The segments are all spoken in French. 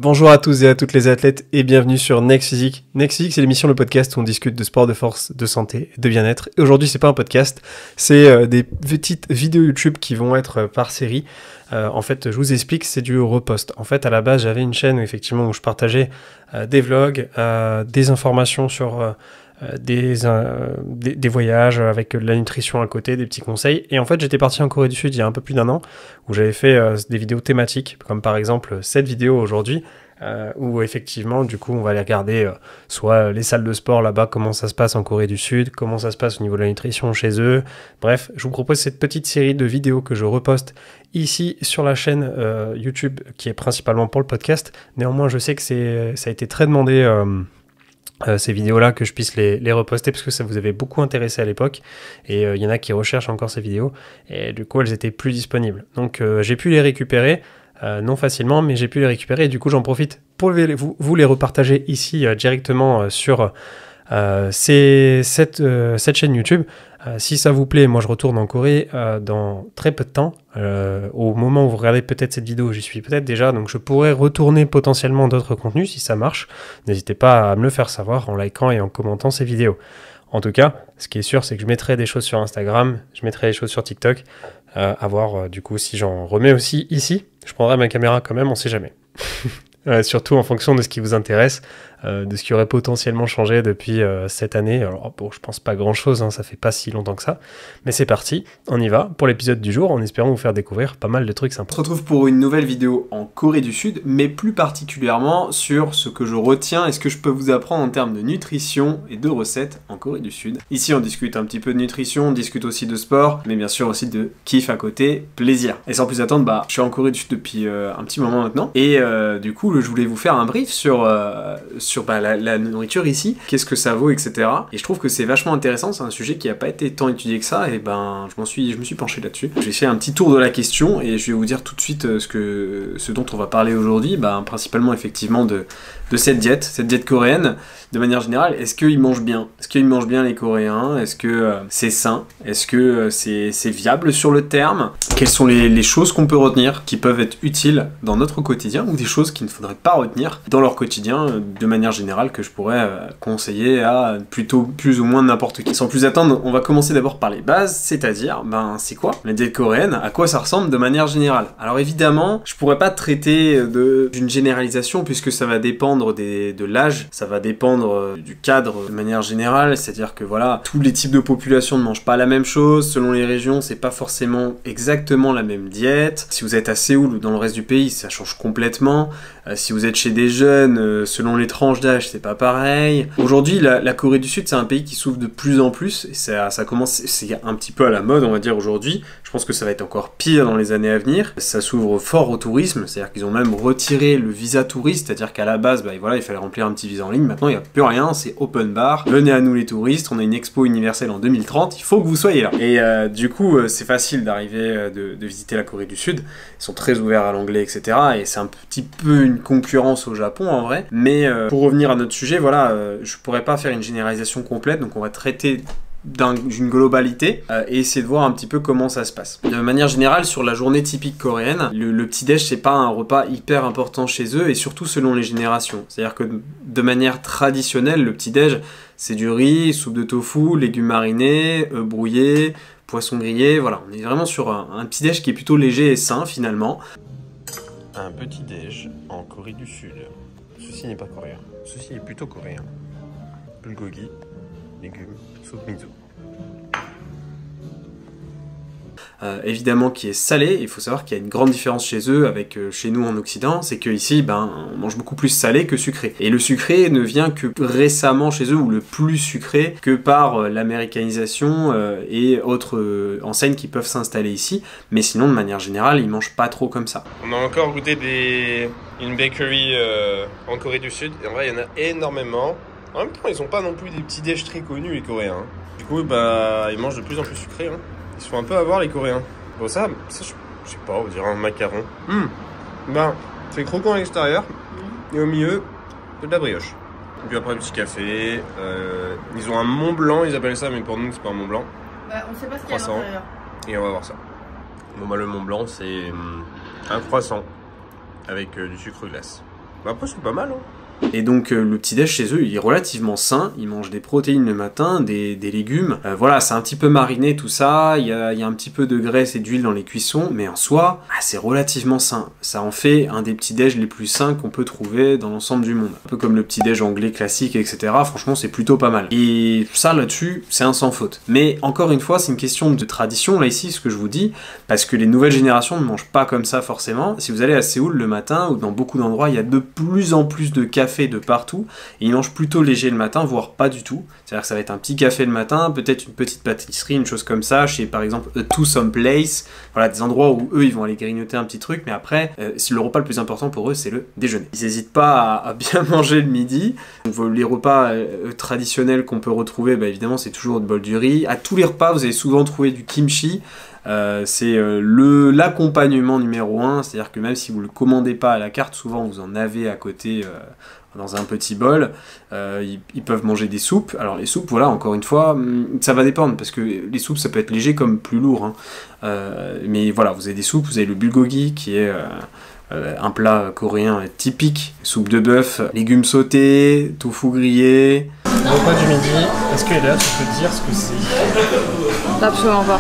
Bonjour à tous et à toutes les athlètes et bienvenue sur Next Physique. Next Physique, c'est l'émission, le podcast où on discute de sport, de force, de santé, de bien-être. Et aujourd'hui, c'est pas un podcast, c'est des petites vidéos YouTube qui vont être par série. En fait, je vous explique, c'est du repost. En fait, à la base, j'avais une chaîne où je partageais des vlogs, des informations sur des voyages avec de la nutrition à côté, des petits conseils. Et en fait, j'étais parti en Corée du Sud il y a un peu plus d'un an, où j'avais fait des vidéos thématiques, comme par exemple cette vidéo aujourd'hui, où effectivement, du coup, on va aller regarder soit les salles de sport là-bas, comment ça se passe en Corée du Sud, comment ça se passe au niveau de la nutrition chez eux. Bref, je vous propose cette petite série de vidéos que je reposte ici sur la chaîne YouTube, qui est principalement pour le podcast. Néanmoins, je sais que ça a été très demandé ces vidéos-là, que je puisse les reposter, parce que ça vous avait beaucoup intéressé à l'époque, et il y en a qui recherchent encore ces vidéos, et du coup elles étaient plus disponibles. Donc j'ai pu les récupérer, non facilement, mais j'ai pu les récupérer, et du coup j'en profite pour vous les repartager ici directement sur cette chaîne YouTube. Si ça vous plaît, moi je retourne en Corée dans très peu de temps. Au moment où vous regardez peut-être cette vidéo, j'y suis peut-être déjà, donc je pourrais retourner potentiellement d'autres contenus si ça marche. N'hésitez pas à me le faire savoir en likant et en commentant ces vidéos. En tout cas, ce qui est sûr, c'est que je mettrai des choses sur Instagram, je mettrai des choses sur TikTok, à voir du coup si j'en remets aussi ici. Je prendrai ma caméra quand même, on sait jamais. Surtout en fonction de ce qui vous intéresse, de ce qui aurait potentiellement changé depuis cette année. Alors bon, je pense pas grand chose, hein, ça fait pas si longtemps que ça, mais c'est parti, on y va pour l'épisode du jour, en espérant vous faire découvrir pas mal de trucs sympas. On se retrouve pour une nouvelle vidéo en Corée du Sud, mais plus particulièrement sur ce que je retiens et ce que je peux vous apprendre en termes de nutrition et de recettes en Corée du Sud. Ici on discute un petit peu de nutrition, on discute aussi de sport, mais bien sûr aussi de kiff à côté, plaisir. Et sans plus attendre, je suis en Corée du Sud depuis un petit moment maintenant, et du coup je voulais vous faire un brief sur la nourriture ici, qu'est-ce que ça vaut, etc. Et je trouve que c'est vachement intéressant, c'est un sujet qui n'a pas été tant étudié que ça, et je me suis penché là-dessus. Je vais faire un petit tour de la question, et je vais vous dire tout de suite ce dont on va parler aujourd'hui, principalement effectivement de cette diète coréenne. De manière générale, est-ce qu'ils mangent bien? Est-ce qu'ils mangent bien les Coréens? Est-ce que c'est sain? Est-ce que c'est viable sur le terme? Quelles sont les choses qu'on peut retenir, qui peuvent être utiles dans notre quotidien, ou des choses qu'il ne faudrait pas retenir dans leur quotidien, de manière générale, que je pourrais conseiller à plutôt plus ou moins n'importe qui. Sans plus attendre, on va commencer d'abord par les bases, c'est-à-dire, c'est quoi la diète coréenne? À quoi ça ressemble de manière générale? Alors évidemment, je pourrais pas traiter d'une généralisation, puisque ça va dépendre de l'âge, ça va dépendre du cadre de manière générale, c'est-à-dire que voilà, tous les types de population ne mangent pas la même chose, selon les régions, c'est pas forcément exactement la même diète. Si vous êtes à Séoul ou dans le reste du pays, ça change complètement. Si vous êtes chez des jeunes, selon les tranches d'âge, c'est pas pareil. Aujourd'hui, la Corée du Sud, c'est un pays qui s'ouvre de plus en plus, et ça commence, c'est un petit peu à la mode, on va dire, aujourd'hui. Je pense que ça va être encore pire dans les années à venir. Ça s'ouvre fort au tourisme, c'est-à-dire qu'ils ont même retiré le visa touriste, c'est-à-dire qu'à la base, voilà, il fallait remplir un petit visa en ligne. Maintenant, il n'y a plus rien, c'est open bar. Venez à nous les touristes, on a une expo universelle en 2030, il faut que vous soyez là. Et du coup, c'est facile d'arriver, de visiter la Corée du Sud. Ils sont très ouverts à l'anglais, etc. Et c'est un petit peu une concurrence au Japon, en vrai. Mais pour revenir à notre sujet, voilà, je pourrais pas faire une généralisation complète, donc on va traiter d'une globalité et essayer de voir un petit peu comment ça se passe. De manière générale, sur la journée typique coréenne, le petit-déj, c'est pas un repas hyper important chez eux, et surtout selon les générations. C'est-à-dire que de manière traditionnelle, le petit-déj, c'est du riz, soupe de tofu, légumes marinés, œufs brouillés, poisson grillé, voilà. On est vraiment sur un petit-déj qui est plutôt léger et sain, finalement. Un petit-déj en Corée du Sud. Ceci n'est pas coréen. Ceci est plutôt coréen. Bulgogi, légumes, soupe miso. Évidemment qui est salé. Il faut savoir qu'il y a une grande différence chez eux avec chez nous en Occident, c'est qu'ici on mange beaucoup plus salé que sucré. Et le sucré ne vient que récemment chez eux, ou le plus sucré, que par l'américanisation et autres enseignes qui peuvent s'installer ici. Mais sinon, de manière générale, ils mangent pas trop comme ça. On a encore goûté une bakery en Corée du Sud, et en vrai il y en a énormément. En même temps, ils sont pas non plus des petits déj très connus, les Coréens. Hein. Du coup, ils mangent de plus en plus sucré. Hein. Ils se font un peu avoir, les Coréens. Bon, ça je sais pas, on dirait un macaron. C'est croquant à l'extérieur, et au milieu, de la brioche. Et puis après, un petit café. Ils ont un Mont Blanc, ils appellent ça, mais pour nous, c'est pas un Mont Blanc. On sait pas ce qu'il y a à l'intérieur. Et on va voir ça. Bon, le Mont Blanc, c'est un croissant avec du sucre glace. Bah après, c'est pas mal, hein. Et donc le petit-déj chez eux, il est relativement sain, ils mangent des protéines le matin, des légumes, voilà, c'est un petit peu mariné tout ça, il y a un petit peu de graisse et d'huile dans les cuissons, mais en soi, c'est relativement sain. Ça en fait un des petits-déj les plus sains qu'on peut trouver dans l'ensemble du monde. Un peu comme le petit-déj anglais classique, etc. Franchement, c'est plutôt pas mal. Et ça, là-dessus, c'est un sans faute. Mais encore une fois, c'est une question de tradition, là ici, ce que je vous dis, parce que les nouvelles générations ne mangent pas comme ça forcément. Si vous allez à Séoul le matin, ou dans beaucoup d'endroits, il y a de plus en plus de café de partout, et ils mangent plutôt léger le matin, voire pas du tout. C'est-à-dire que ça va être un petit café le matin, peut-être une petite pâtisserie, une chose comme ça, chez par exemple To Some Place, voilà, des endroits où eux ils vont aller grignoter un petit truc, mais après, le repas le plus important pour eux, c'est le déjeuner. Ils n'hésitent pas à bien manger le midi. Donc, les repas traditionnels qu'on peut retrouver, bah, évidemment, c'est toujours le bol du riz. À tous les repas, vous allez souvent trouver du kimchi. C'est l'accompagnement numéro 1, c'est-à-dire que même si vous le commandez pas à la carte, souvent vous en avez à côté dans un petit bol. Ils peuvent manger des soupes. Alors les soupes, voilà, encore une fois, ça va dépendre, parce que les soupes ça peut être léger comme plus lourd, hein. Mais voilà, vous avez des soupes, vous avez le bulgogi qui est un plat coréen typique, soupe de bœuf, légumes sautés, tofu grillé. Repas du midi, est-ce que Eléa, tu peux dire ce que c'est? Absolument pas.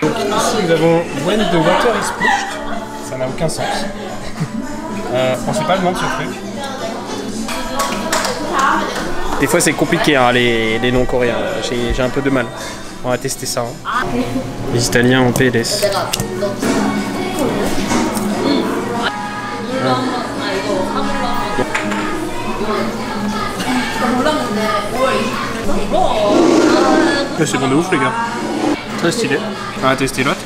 Donc ici nous avons When the water is pushed, ça n'a aucun sens. On sait pas le nom de ce truc. Des fois c'est compliqué hein, les noms coréens, j'ai un peu de mal. On va tester ça. Hein. Les Italiens en PLS. C'est bon de ouf les gars. Très stylé. On va tester l'autre.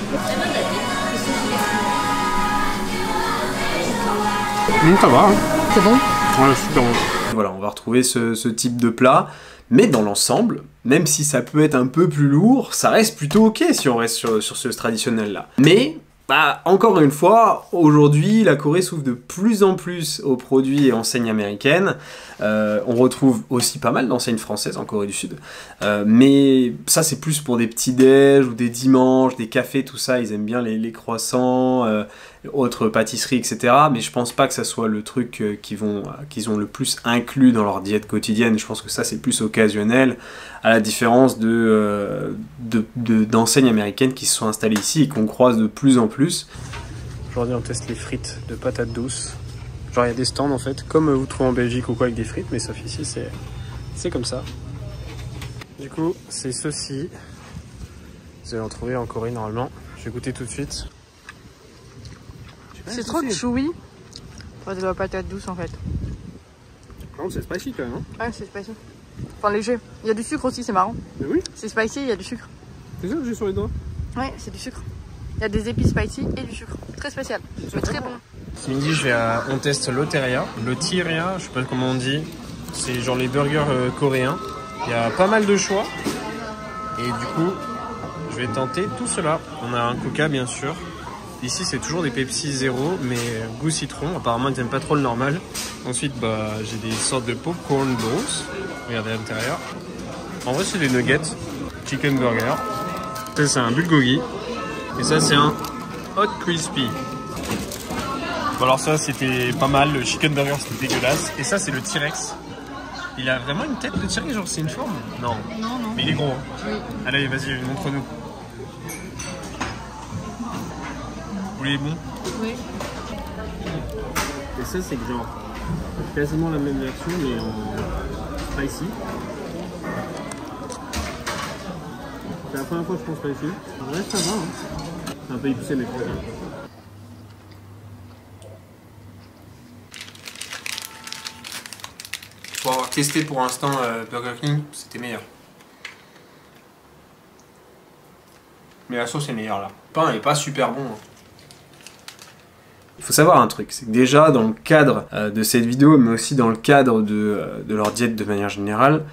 Ça va. Hein. C'est bon? Ouais, super bon. Voilà, on va retrouver ce type de plat, mais dans l'ensemble, même si ça peut être un peu plus lourd, ça reste plutôt ok si on reste sur ce traditionnel-là. Mais, bah, encore une fois, aujourd'hui, la Corée s'ouvre de plus en plus aux produits et enseignes américaines. On retrouve aussi pas mal d'enseignes françaises en Corée du Sud. Mais ça, c'est plus pour des petits déj ou des dimanches, des cafés, tout ça. Ils aiment bien les croissants, autres pâtisseries, etc. Mais je pense pas que ça soit le truc qu'ils ont le plus inclus dans leur diète quotidienne. Je pense que ça, c'est plus occasionnel, à la différence d'enseignes américaines qui se sont installées ici et qu'on croise de plus en plus. Aujourd'hui, on teste les frites de patates douces. Genre, il y a des stands en fait, comme vous trouvez en Belgique ou quoi, avec des frites, mais sauf ici, c'est comme ça. Du coup, c'est ceci. Vous allez en trouver en Corée normalement. Je vais goûter tout de suite. C'est trop chewy pour de la patate douce en fait. Non, c'est spicy quand même. Hein. Ouais, c'est spicy. Enfin, léger. Il y a du sucre aussi, c'est marrant. Mais oui. C'est spicy, il y a du sucre. C'est ça que j'ai sur les doigts. Ouais, c'est du sucre. Il y a des épices spicy et du sucre. Très spécial, mais très bon. Ce midi, on teste l'Oteria. Le Tiria, je sais pas comment on dit. C'est genre les burgers coréens. Il y a pas mal de choix. Et du coup, je vais tenter tout cela. On a un Coca, bien sûr. Ici, c'est toujours des Pepsi zéro, mais goût citron. Apparemment, ils n'aiment pas trop le normal. Ensuite, bah, j'ai des sortes de popcorn balls. Regardez à l'intérieur. En vrai, c'est des nuggets. Chicken burger. Ça, c'est un bulgogi. Et ça, c'est un hot crispy. Bon, alors ça, c'était pas mal. Le chicken burger, c'était dégueulasse. Et ça, c'est le T-Rex. Il a vraiment une tête de T-Rex, genre c'est une forme? Non. Non, non. Mais il est gros. Hein. Oui. Allez, vas-y, montre-nous. Vous voulez bon? Oui. Et ça, c'est genre quasiment la même version, mais en spicy. C'est la première fois que je pense spicy. En vrai, ça va. Hein. C'est un peu épicé, mais très bien. Pour avoir testé pour l'instant Burger King, c'était meilleur. Mais la sauce est meilleure là. Le pain est pas super bon. Hein. Il faut savoir un truc, c'est que déjà dans le cadre de cette vidéo, mais aussi dans le cadre de leur diète de manière générale,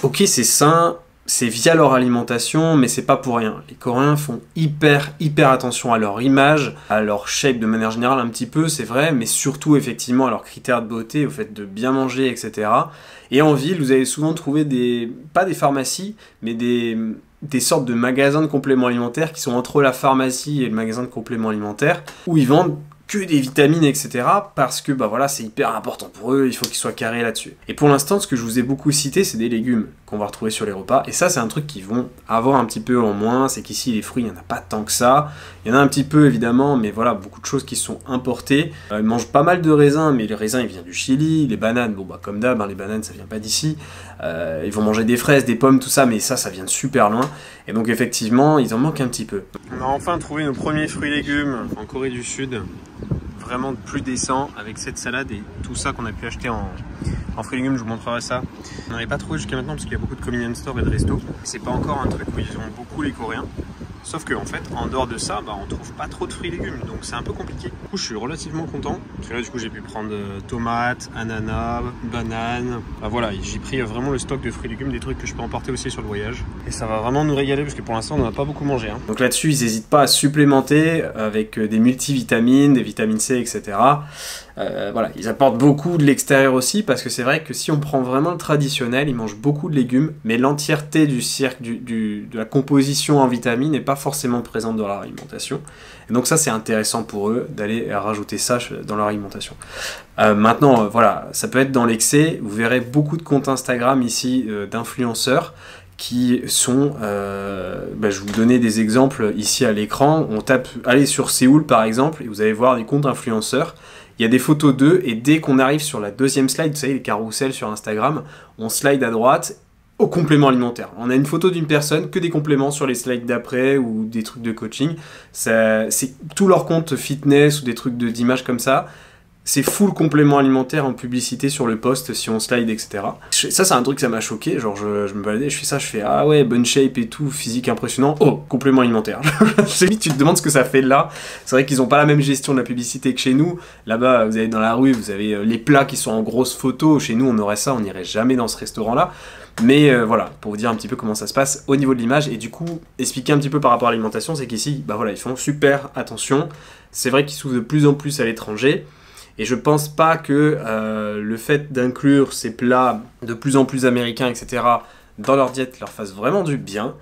ok c'est sain, c'est via leur alimentation, mais c'est pas pour rien. Les Coréens font hyper attention à leur image, à leur shape de manière générale un petit peu, c'est vrai, mais surtout effectivement à leurs critères de beauté, au fait de bien manger, etc. Et en ville, vous allez souvent trouver pas des pharmacies, mais des sortes de magasins de compléments alimentaires qui sont entre la pharmacie et le magasin de compléments alimentaires, où ils vendent que des vitamines, etc. parce que bah voilà, c'est hyper important pour eux, il faut qu'ils soient carrés là-dessus. Et pour l'instant, ce que je vous ai beaucoup cité, c'est des légumes qu'on va retrouver sur les repas, et ça c'est un truc qu'ils vont avoir un petit peu en moins, c'est qu'ici les fruits, il n'y en a pas tant que ça, il y en a un petit peu évidemment, mais voilà, beaucoup de choses qui sont importées. Ils mangent pas mal de raisins, mais les raisins ils viennent du Chili, les bananes, bon bah comme d'hab, hein, les bananes ça vient pas d'ici, ils vont manger des fraises, des pommes, tout ça, mais ça vient de super loin, et donc effectivement, ils en manquent un petit peu. On a enfin trouvé nos premiers fruits et légumes en Corée du Sud, vraiment plus décent, avec cette salade et tout ça qu'on a pu acheter en fruits et légumes, je vous montrerai ça. On n'avait pas trouvé jusqu'à maintenant parce qu'il y a beaucoup de convenience store et de resto. C'est pas encore un truc où ils ont beaucoup les Coréens. Sauf qu'en fait, en dehors de ça, bah, on trouve pas trop de fruits et légumes, donc c'est un peu compliqué. Du coup, je suis relativement content. Parce que là, du coup, j'ai pu prendre tomates, ananas, bananes. Bah, voilà, j'ai pris vraiment le stock de fruits et légumes, des trucs que je peux emporter aussi sur le voyage. Et ça va vraiment nous régaler parce que pour l'instant, on n'en a pas beaucoup mangé. Hein. Donc là-dessus, ils n'hésitent pas à supplémenter avec des multivitamines, des vitamines C, etc. Voilà, ils apportent beaucoup de l'extérieur aussi parce que c'est vrai que si on prend vraiment le traditionnel, ils mangent beaucoup de légumes, mais l'entièreté du cercle de la composition en vitamines n'est pas forcément présente dans leur alimentation. Et donc ça c'est intéressant pour eux d'aller rajouter ça dans leur alimentation. Maintenant, voilà, ça peut être dans l'excès. Vous verrez beaucoup de comptes Instagram ici d'influenceurs qui sont, je vais vous donner des exemples ici à l'écran. On tape, allez sur Séoul par exemple, et vous allez voir des comptes influenceurs. Il y a des photos d'eux, et dès qu'on arrive sur la deuxième slide, vous savez, les carousels sur Instagram, on slide à droite au complément alimentaire. On a une photo d'une personne, que des compléments sur les slides d'après, ou des trucs de coaching. C'est tout leur compte fitness, ou des trucs d'images comme ça. C'est full complément alimentaire en publicité sur le post, si on slide, etc. Ça, c'est un truc, ça m'a choqué. Genre, je me baladais, je fais ça, je fais ah ouais, bonne shape et tout, physique impressionnant. Oh, complément alimentaire. Tu te demandes ce que ça fait là. C'est vrai qu'ils n'ont pas la même gestion de la publicité que chez nous. Là-bas, vous allez dans la rue, vous avez les plats qui sont en grosses photos. Chez nous, on aurait ça, on n'irait jamais dans ce restaurant-là. Mais voilà, pour vous dire un petit peu comment ça se passe au niveau de l'image. Et du coup, expliquer un petit peu par rapport à l'alimentation, c'est qu'ici, bah voilà, ils font super attention. C'est vrai qu'ils s'ouvrent de plus en plus à l'étranger. Et je pense pas que le fait d'inclure ces plats de plus en plus américains, etc., dans leur diète leur fasse vraiment du bien.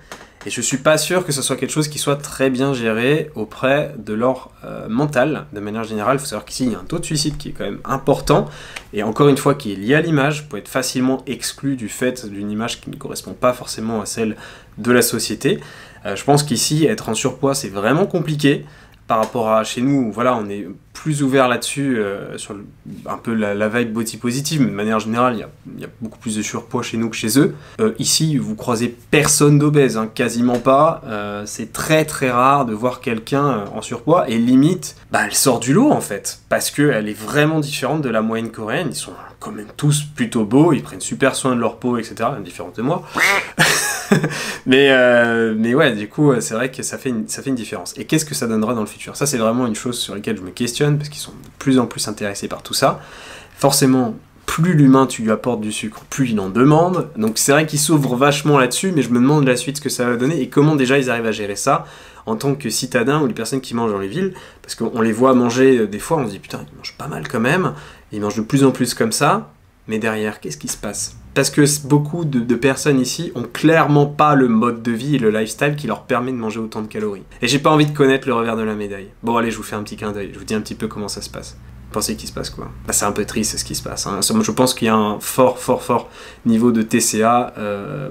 Et je suis pas sûr que ce soit quelque chose qui soit très bien géré auprès de leur mental. De manière générale, il faut savoir qu'ici, il y a un taux de suicide qui est quand même important. Et encore une fois, qui est lié à l'image, peut être facilement exclu du fait d'une image qui ne correspond pas forcément à celle de la société. Je pense qu'ici, être en surpoids, c'est vraiment compliqué. Par rapport à chez nous, voilà, on est plus ouvert là-dessus, sur un peu la vibe body positive, mais de manière générale, il y a beaucoup plus de surpoids chez nous que chez eux. Ici, vous croisez personne d'obèse, hein, quasiment pas. C'est très très rare de voir quelqu'un en surpoids, et limite, bah, elle sort du lot en fait, parce qu'elle est vraiment différente de la moyenne coréenne. Ils sont quand même tous plutôt beaux, ils prennent super soin de leur peau, etc., différente de moi. mais ouais, du coup, c'est vrai que ça fait une différence. Et qu'est-ce que ça donnera dans le futur? Ça, c'est vraiment une chose sur laquelle je me questionne, parce qu'ils sont de plus en plus intéressés par tout ça. Forcément, plus l'humain, tu lui apportes du sucre, plus il en demande. Donc c'est vrai qu'ils s'ouvrent vachement là-dessus, mais je me demande la suite ce que ça va donner, et comment déjà ils arrivent à gérer ça en tant que citadins ou les personnes qui mangent dans les villes, parce qu'on les voit manger des fois, on se dit putain, ils mangent pas mal quand même, ils mangent de plus en plus comme ça, mais derrière, qu'est-ce qui se passe? Parce que beaucoup de personnes ici ont clairement pas le mode de vie et le lifestyle qui leur permet de manger autant de calories. Et j'ai pas envie de connaître le revers de la médaille. Bon allez, je vous fais un petit clin d'œil, je vous dis un petit peu comment ça se passe. Vous pensez qu'il se passe quoi? Bah, c'est un peu triste ce qui se passe. Hein. Je pense qu'il y a un fort niveau de TCA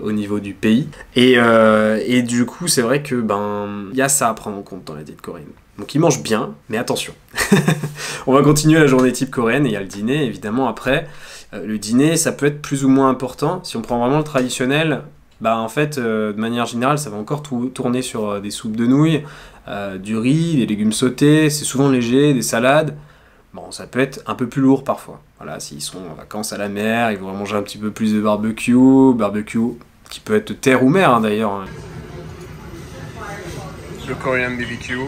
au niveau du pays. Et du coup, c'est vrai que il y a ça à prendre en compte dans la diète coréenne. Donc ils mangent bien, mais attention. On va continuer la journée type coréenne et il y a le dîner évidemment après. Le dîner, ça peut être plus ou moins important. Si on prend vraiment le traditionnel, bah en fait, de manière générale, ça va encore tourner sur des soupes de nouilles, du riz, des légumes sautés, c'est souvent léger, des salades. Bon, ça peut être un peu plus lourd parfois. Voilà, s'ils sont en vacances à la mer, ils vont manger un petit peu plus de barbecue qui peut être terre ou mer hein, d'ailleurs. Le Korean BBQ.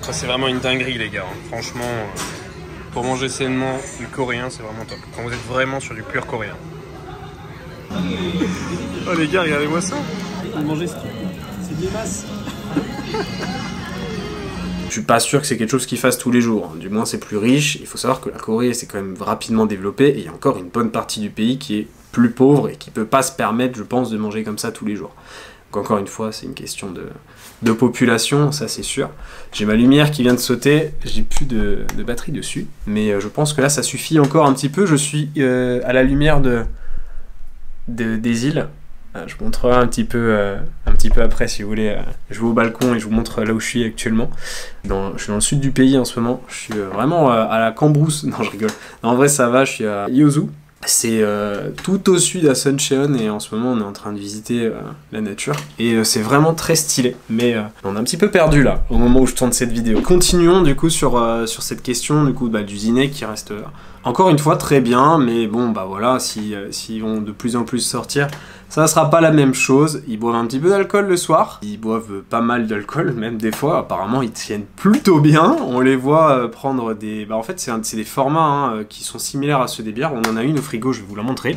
Ça c'est vraiment une dinguerie les gars, hein. Franchement, pour manger sainement, le coréen c'est vraiment top. Quand vous êtes vraiment sur du pur coréen. Oh les gars, regardez-moi ça. Vous mangez ce truc, c'est des masses. Je suis pas sûr que c'est quelque chose qu'ils fassent tous les jours, du moins c'est plus riche. Il faut savoir que la Corée s'est quand même rapidement développée et il y a encore une bonne partie du pays qui est plus pauvre et qui peut pas se permettre, je pense, de manger comme ça tous les jours. Donc encore une fois, c'est une question de population, ça c'est sûr. J'ai ma lumière qui vient de sauter, j'ai plus de batterie dessus, mais je pense que là ça suffit encore un petit peu. Je suis à la lumière des îles. Je vous montrerai un petit peu après si vous voulez. Je vais au balcon et je vous montre là où je suis actuellement. Je suis dans le sud du pays en ce moment. Je suis vraiment à la Cambrousse. Non, je rigole. Non, en vrai, ça va. Je suis à Yozu. C'est tout au sud à Suncheon et en ce moment on est en train de visiter la nature. Et c'est vraiment très stylé. Mais on est un petit peu perdu là au moment où je tourne cette vidéo. Continuons du coup sur cette question du coup du Ziné qui reste encore une fois très bien. Mais bon bah voilà, s'ils vont de plus en plus sortir, ça ne sera pas la même chose. Ils boivent un petit peu d'alcool le soir. Ils boivent pas mal d'alcool, même des fois. Apparemment, ils tiennent plutôt bien. On les voit prendre des... Bah, en fait, c'est des formats qui sont similaires à ceux des bières. On en a une au frigo, je vais vous la montrer.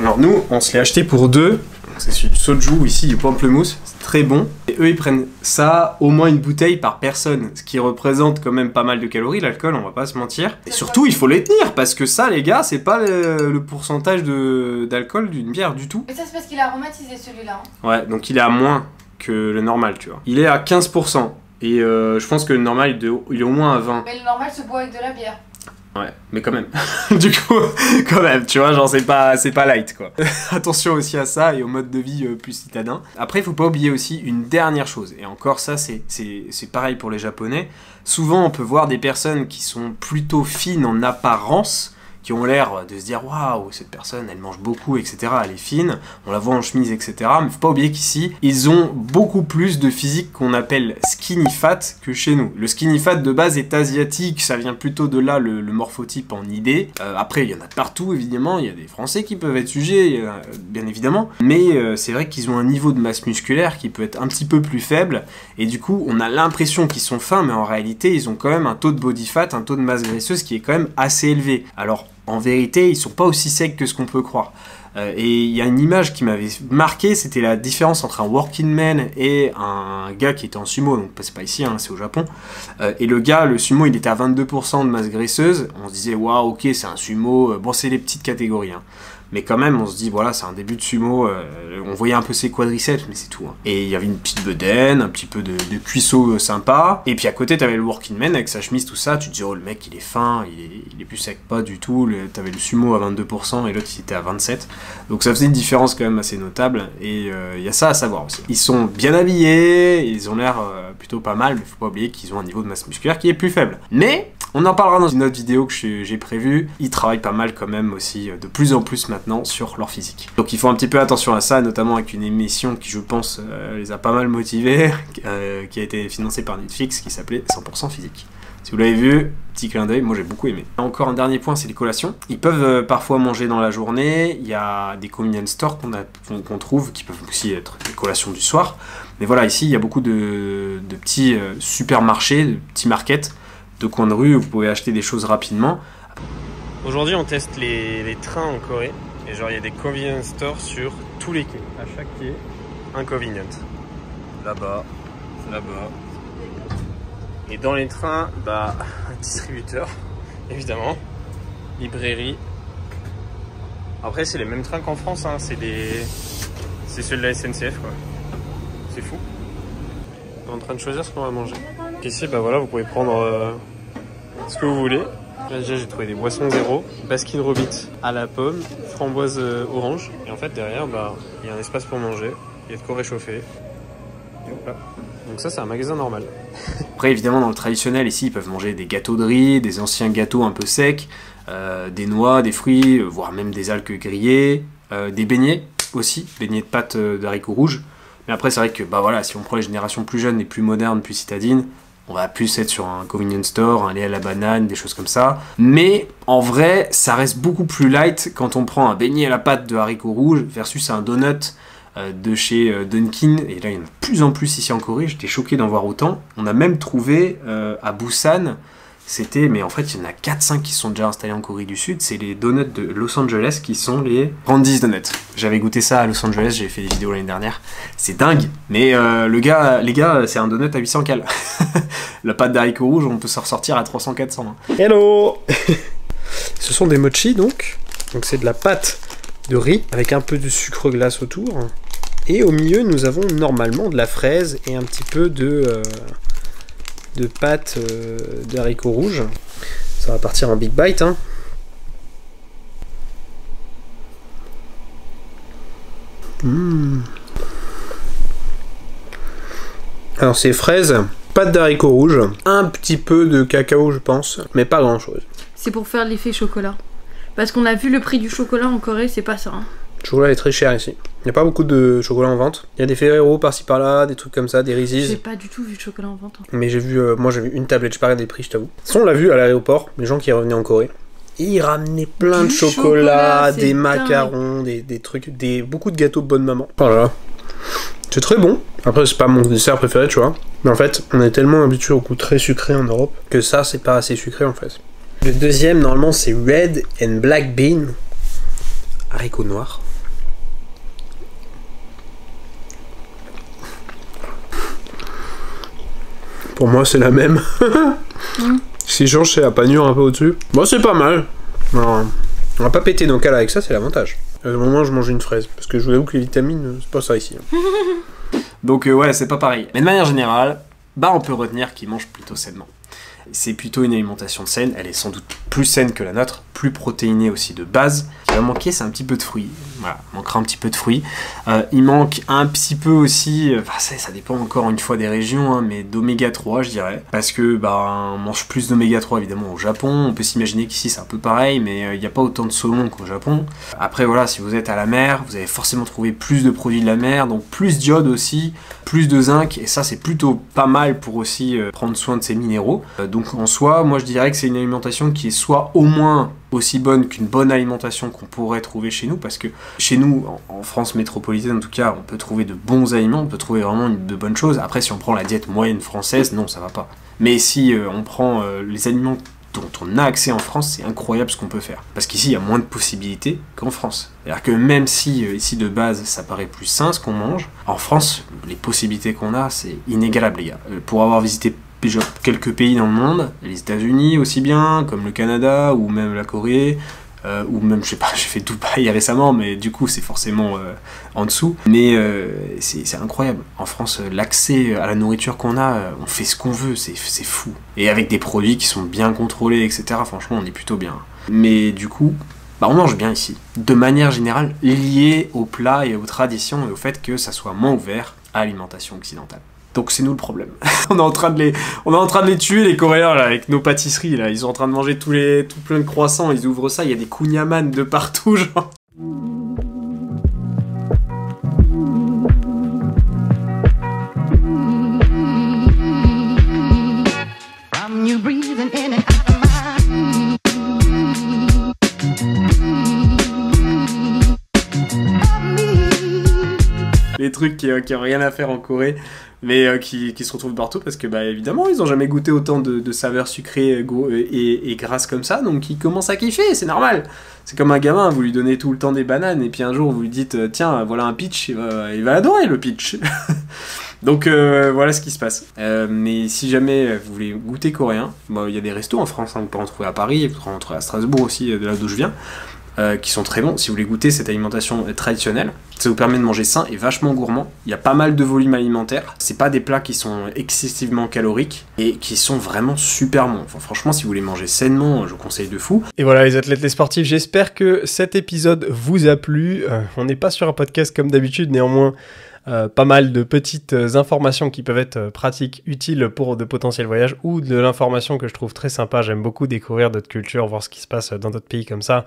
Alors nous, on se l'est acheté pour 2. C'est celui du soju, ici, du pamplemousse. C'est très bon. Et eux, ils prennent ça, au moins une bouteille par personne. Ce qui représente quand même pas mal de calories, l'alcool, on va pas se mentir. Et surtout, il faut les tenir, parce que ça, les gars, c'est pas le pourcentage d'alcool d'une bière du tout. Mais ça, c'est parce qu'il est aromatisé, celui-là. Ouais, donc il est à moins que le normal, tu vois. Il est à 15%. Et je pense que le normal, il est au moins à 20%. Mais le normal se boit avec de la bière. Ouais, mais quand même. Du coup, quand même, tu vois, genre c'est pas light, quoi. Attention aussi à ça et au mode de vie plus citadin. Après, il faut pas oublier aussi une dernière chose. Et encore ça, c'est pareil pour les Japonais. Souvent, on peut voir des personnes qui sont plutôt fines en apparence, qui ont l'air de se dire waouh, cette personne elle mange beaucoup, etc. Elle est fine, on la voit en chemise, etc. Mais faut pas oublier qu'ici ils ont beaucoup plus de physique qu'on appelle skinny fat que chez nous. Le skinny fat de base est asiatique, ça vient plutôt de là le morphotype en idée. Après il y en a de partout évidemment, il y a des Français qui peuvent être sujets, bien évidemment. Mais c'est vrai qu'ils ont un niveau de masse musculaire qui peut être un petit peu plus faible. Et du coup on a l'impression qu'ils sont fins, mais en réalité ils ont quand même un taux de body fat, un taux de masse graisseuse qui est quand même assez élevé. Alors en vérité, ils sont pas aussi secs que ce qu'on peut croire. Et il y a une image qui m'avait marqué, c'était la différence entre un working man et un gars qui était en sumo, donc c'est pas ici, hein, c'est au Japon. Et le gars, le sumo, il était à 22% de masse graisseuse. On se disait, waouh, ok, c'est un sumo. Bon, c'est les petites catégories, hein. Mais quand même, on se dit, voilà, c'est un début de sumo. On voyait un peu ses quadriceps, mais c'est tout, hein. Et il y avait une petite bedaine, un petit peu de cuisseau sympa. Et puis à côté, t'avais le working man avec sa chemise, tout ça. Tu te dis, oh, le mec, il est fin, il est plus sec, pas du tout. T'avais le sumo à 22% et l'autre, il était à 27%. Donc ça faisait une différence quand même assez notable. Et il y a ça à savoir aussi. Ils sont bien habillés, ils ont l'air plutôt pas mal, mais faut pas oublier qu'ils ont un niveau de masse musculaire qui est plus faible. Mais on en parlera dans une autre vidéo que j'ai prévue. Ils travaillent pas mal quand même aussi, de plus en plus maintenant, sur leur physique. Donc il faut un petit peu attention à ça, notamment avec une émission qui, je pense, les a pas mal motivés, qui a été financée par Netflix, qui s'appelait 100% physique. Si vous l'avez vu, petit clin d'œil, moi j'ai beaucoup aimé. Encore un dernier point, c'est les collations. Ils peuvent parfois manger dans la journée, il y a des convenience stores qu'on trouve, qui peuvent aussi être des collations du soir. Mais voilà, ici il y a beaucoup de petits supermarchés, de petits markets, de coins de rue où vous pouvez acheter des choses rapidement. Aujourd'hui on teste les trains en Corée, et genre il y a des convenience stores sur tous les quais. À chaque quai, un convenience. Là-bas, là-bas. Et dans les trains, bah, distributeur, évidemment, librairie. Après c'est les mêmes trains qu'en France, hein. C'est ceux de la SNCF, quoi. C'est fou. On est en train de choisir ce qu'on va manger. Ici, bah voilà, vous pouvez prendre ce que vous voulez. Là, déjà, j'ai trouvé des boissons zéro, Baskin Robbins à la pomme, framboise orange. Et en fait, derrière, bah, il y a un espace pour manger, il y a de quoi réchauffer. Et hop là. Donc ça, c'est un magasin normal. Après, évidemment, dans le traditionnel, ici, ils peuvent manger des gâteaux de riz, des anciens gâteaux un peu secs, des noix, des fruits, voire même des algues grillées, des beignets aussi, beignets de pâte d'haricots rouges. Mais après, c'est vrai que bah voilà, si on prend les générations plus jeunes et plus modernes, plus citadines, on va plus être sur un convenience store, un lait à la banane, des choses comme ça. Mais en vrai, ça reste beaucoup plus light quand on prend un beignet à la pâte de haricots rouges versus un donut de chez Dunkin'. Et là, il y en a de plus en plus ici en Corée. J'étais choqué d'en voir autant. On a même trouvé à Busan, mais en fait, il y en a 4-5 qui sont déjà installés en Corée du Sud. C'est les donuts de Los Angeles qui sont les Randy's Donuts. J'avais goûté ça à Los Angeles, j'ai fait des vidéos l'année dernière. C'est dingue, mais les gars, c'est un donut à 800 cal. La pâte d'haricots rouges, on peut s'en ressortir à 300-400. Hein. Hello. Ce sont des mochi donc. Donc c'est de la pâte de riz avec un peu de sucre glace autour. Et au milieu, nous avons normalement de la fraise et un petit peu de pâte d'haricots rouges. Ça va partir en big bite, hein. Alors c'est fraises, pâte d'haricots rouges, un petit peu de cacao je pense, mais pas grand chose. C'est pour faire l'effet chocolat. Parce qu'on a vu le prix du chocolat en Corée, c'est pas ça. Hein. Le chocolat est très cher ici. Il n'y a pas beaucoup de chocolat en vente. Il y a des Ferrero par-ci par-là, des trucs comme ça, des Reese's. J'ai pas du tout vu de chocolat en vente. Hein. Mais j'ai vu, moi j'ai vu une tablette, je parlais des prix, je t'avoue. Ça on l'a vu à l'aéroport, les gens qui revenaient en Corée. Et ils ramenaient plein de chocolat, des macarons, des trucs, beaucoup de gâteaux de bonne maman. Oh là là. C'est très bon. Après c'est pas mon dessert préféré, tu vois. Mais en fait, on est tellement habitué au goût très sucré en Europe que ça c'est pas assez sucré en fait. Le deuxième normalement c'est Red and Black Bean. Haricots noirs. Pour moi c'est la même. Si je change c'est la panure un peu au-dessus. Bon c'est pas mal. Alors, on va pas péter nos cales avec ça, c'est l'avantage. Au moment où je mange une fraise, parce que je vous avoue que les vitamines, c'est pas ça ici. Donc ouais, c'est pas pareil. Mais de manière générale, bah on peut retenir qu'ils mangent plutôt sainement. C'est plutôt une alimentation saine, elle est sans doute plus saine que la nôtre, plus protéinée aussi de base. Ce qui va manquer, c'est un petit peu de fruits. Voilà, il manquera un petit peu de fruits. Il manque un petit peu aussi, ça dépend encore une fois des régions, hein, mais d'oméga 3 je dirais. Parce que bah, on mange plus d'oméga 3 évidemment au Japon. On peut s'imaginer qu'ici c'est un peu pareil, mais il n'y a pas autant de saumon qu'au Japon. Après voilà, si vous êtes à la mer, vous allez forcément trouver plus de produits de la mer, donc plus d'iode aussi, plus de zinc, et ça c'est plutôt pas mal pour aussi prendre soin de ces minéraux. Donc en soi, moi je dirais que c'est une alimentation qui est soit au moins aussi bonne qu'une bonne alimentation qu'on pourrait trouver chez nous, parce que chez nous, en France métropolitaine en tout cas, on peut trouver de bons aliments, on peut trouver vraiment de bonnes choses. Après, si on prend la diète moyenne française, non, ça va pas. Mais si on prend les aliments dont on a accès en France, c'est incroyable ce qu'on peut faire. Parce qu'ici, il y a moins de possibilités qu'en France. C'est-à-dire que même si ici de base, ça paraît plus sain ce qu'on mange, en France, les possibilités qu'on a, c'est inégalable les gars. Pour avoir visité déjà quelques pays dans le monde, les États-Unis aussi bien, comme le Canada ou même la Corée, ou même, je sais pas, j'ai fait Dubaï récemment, mais du coup c'est forcément en dessous. Mais c'est incroyable. En France, l'accès à la nourriture qu'on a, on fait ce qu'on veut, c'est fou. Et avec des produits qui sont bien contrôlés, etc. Franchement, on est plutôt bien. Mais du coup, bah on mange bien ici. De manière générale, lié aux plats et aux traditions et au fait que ça soit moins ouvert à l'alimentation occidentale. Donc c'est nous le problème. on est en train de les tuer les Coréens là, avec nos pâtisseries là. Ils sont en train de manger tout plein de croissants. Ils ouvrent ça, il y a des kunyaman de partout genre. Les trucs qui ont rien à faire en Corée, mais qui se retrouvent partout parce que bah évidemment ils ont jamais goûté autant de saveurs sucrées et grasses comme ça, donc ils commencent à kiffer, c'est normal. C'est comme un gamin, vous lui donnez tout le temps des bananes et puis un jour vous lui dites tiens voilà un peach, il va adorer le peach. Donc voilà ce qui se passe. Mais si jamais vous voulez goûter coréen, il y a des restos en France, hein, vous pouvez en trouver à Paris, vous pouvez en trouver à Strasbourg aussi, de là d'où je viens. Qui sont très bons. Si vous voulez goûter cette alimentation traditionnelle, ça vous permet de manger sain et vachement gourmand. Il y a pas mal de volume alimentaire. C'est pas des plats qui sont excessivement caloriques et qui sont vraiment super bons. Enfin, franchement, si vous voulez manger sainement, je vous conseille de fou. Et voilà les athlètes, les sportifs, j'espère que cet épisode vous a plu. On n'est pas sur un podcast comme d'habitude, néanmoins. Pas mal de petites informations qui peuvent être pratiques, utiles pour de potentiels voyages, ou de l'information que je trouve très sympa. J'aime beaucoup découvrir d'autres cultures, voir ce qui se passe dans d'autres pays comme ça,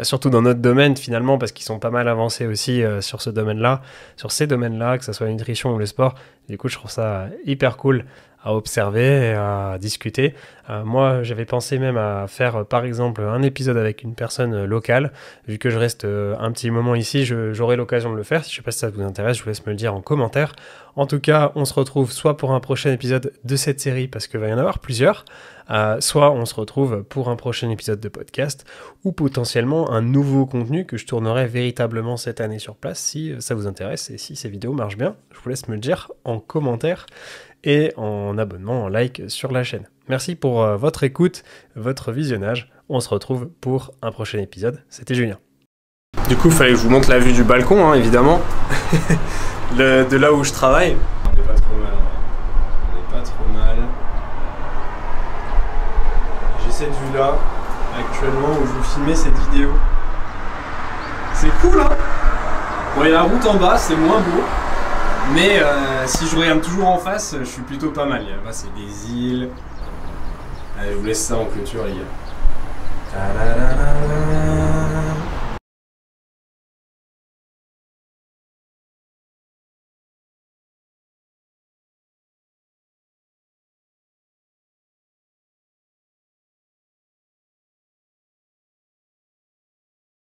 surtout dans notre domaine finalement, parce qu'ils sont pas mal avancés aussi sur ce domaine-là, sur ces domaines-là, que ce soit la nutrition ou le sport. Du coup, je trouve ça hyper cool à observer et à discuter. Moi, j'avais pensé même à faire, par exemple, un épisode avec une personne locale. Vu que je reste un petit moment ici, j'aurai l'occasion de le faire. Je ne sais pas si ça vous intéresse, je vous laisse me le dire en commentaire. En tout cas, on se retrouve soit pour un prochain épisode de cette série, parce qu'il va y en avoir plusieurs, soit on se retrouve pour un prochain épisode de podcast, ou potentiellement un nouveau contenu que je tournerai véritablement cette année sur place, si ça vous intéresse, et si ces vidéos marchent bien. Je vous laisse me le dire en commentaire et en abonnement, en like sur la chaîne. Merci pour votre écoute, votre visionnage. On se retrouve pour un prochain épisode. C'était Julien. Du coup, il fallait que je vous montre la vue du balcon, hein, évidemment. de là où je travaille. On n'est pas trop mal. On n'est pas trop mal. J'ai cette vue-là, actuellement, où je vous filmais cette vidéo. C'est cool, hein? Bon, il y a la route en bas, c'est moins beau. Mais si je regarde toujours en face, je suis plutôt pas mal. Là-bas, c'est des îles. Allez, je vous laisse ça en clôture, les gars.